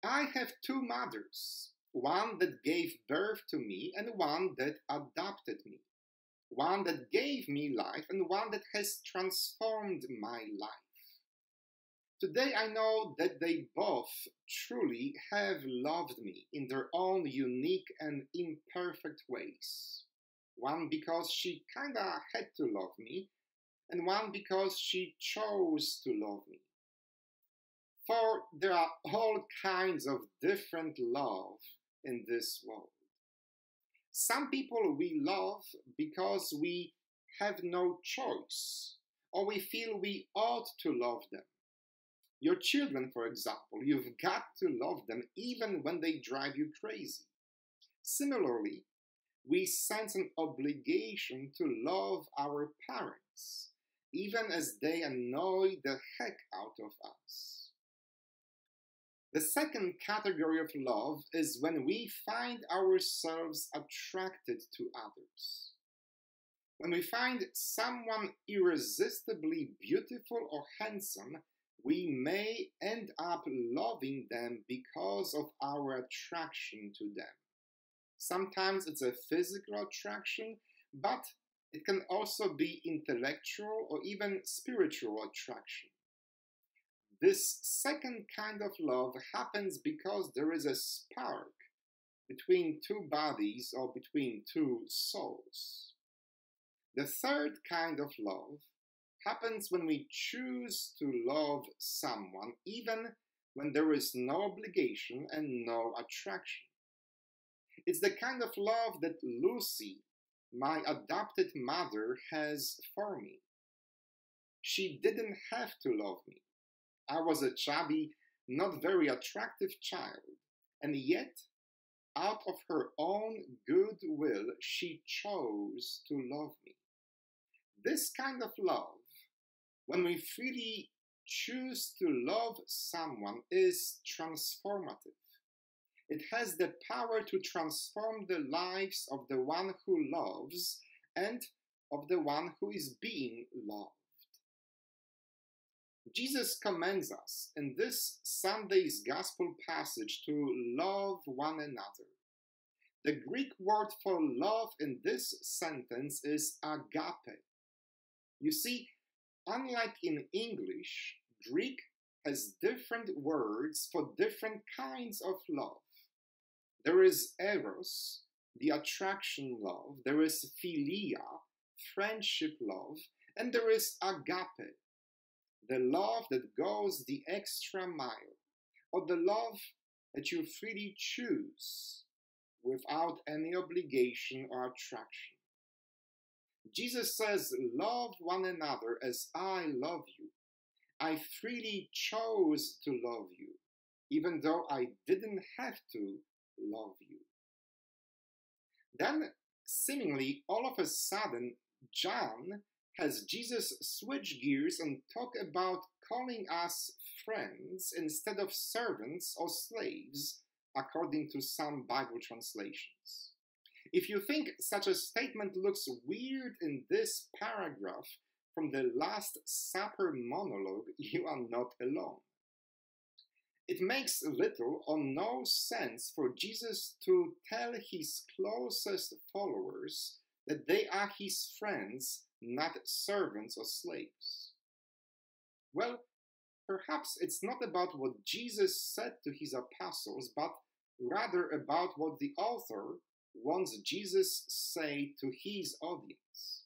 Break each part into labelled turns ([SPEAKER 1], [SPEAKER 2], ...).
[SPEAKER 1] I have two mothers, one that gave birth to me and one that adopted me, one that gave me life and one that has transformed my life. Today I know that they both truly have loved me in their own unique and imperfect ways. One because she kinda had to love me, and one because she chose to love me. For there are all kinds of different love in this world. Some people we love because we have no choice, or we feel we ought to love them. Your children, for example, you've got to love them even when they drive you crazy. Similarly, we sense an obligation to love our parents, even as they annoy the heck out of us. The second category of love is when we find ourselves attracted to others. When we find someone irresistibly beautiful or handsome, we may end up loving them because of our attraction to them. Sometimes it's a physical attraction, but it can also be intellectual or even spiritual attraction. This second kind of love happens because there is a spark between two bodies or between two souls. The third kind of love happens when we choose to love someone even when there is no obligation and no attraction. It's the kind of love that Lucy, my adopted mother, has for me. She didn't have to love me. I was a chubby, not very attractive child, and yet, out of her own good will, she chose to love me. This kind of love, when we freely choose to love someone, is transformative. It has the power to transform the lives of the one who loves and of the one who is being loved. Jesus commands us in this Sunday's Gospel passage to love one another. The Greek word for love in this sentence is agape. You see, unlike in English, Greek has different words for different kinds of love. There is eros, the attraction love, there is philia, friendship love, and there is agape, the love that goes the extra mile, or the love that you freely choose without any obligation or attraction. Jesus says, love one another as I love you. I freely chose to love you, even though I didn't have to love you. Then, seemingly all of a sudden, John has Jesus switch gears and talk about calling us friends instead of servants or slaves, according to some Bible translations. If you think such a statement looks weird in this paragraph from the Last Supper monologue, you are not alone. It makes little or no sense for Jesus to tell his closest followers that they are his friends, not servants or slaves. Well, perhaps it's not about what Jesus said to his apostles, but rather about what the author wants Jesus say to his audience.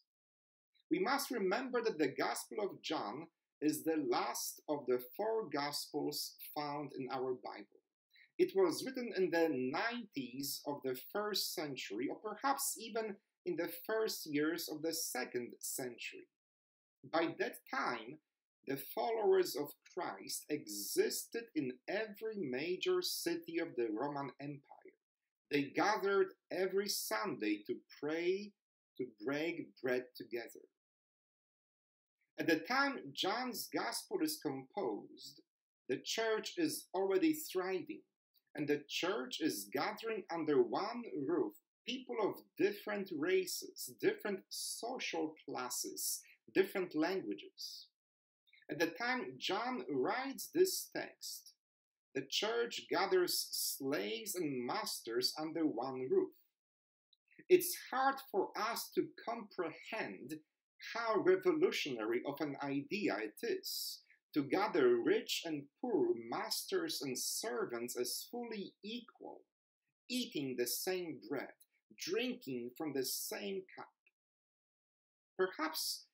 [SPEAKER 1] We must remember that the Gospel of John is the last of the 4 Gospels found in our Bible. It was written in the 90s of the 1st century, or perhaps even in the first years of the 2nd century. By that time, the followers of Christ existed in every major city of the Roman Empire. They gathered every Sunday to pray, to break bread together. At the time John's Gospel is composed, the church is already thriving, and the church is gathering under one roof people of different races, different social classes, different languages. At the time John writes this text, The church gathers slaves and masters under one roof. It's hard for us to comprehend how revolutionary of an idea it is to gather rich and poor, masters and servants as fully equal, eating the same bread, drinking from the same cup. Perhaps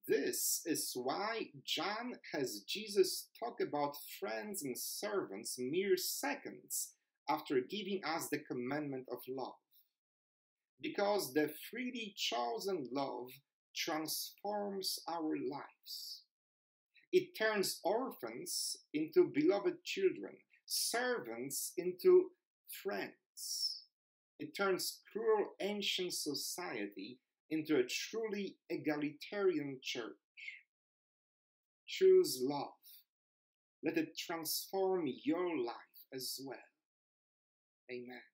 [SPEAKER 1] this is why John has Jesus talk about friends and servants mere seconds after giving us the commandment of love. Because the freely chosen love transforms our lives. It turns orphans into beloved children, servants into friends. It turns cruel ancient society into a truly egalitarian church. Choose love. Let it transform your life as well. Amen.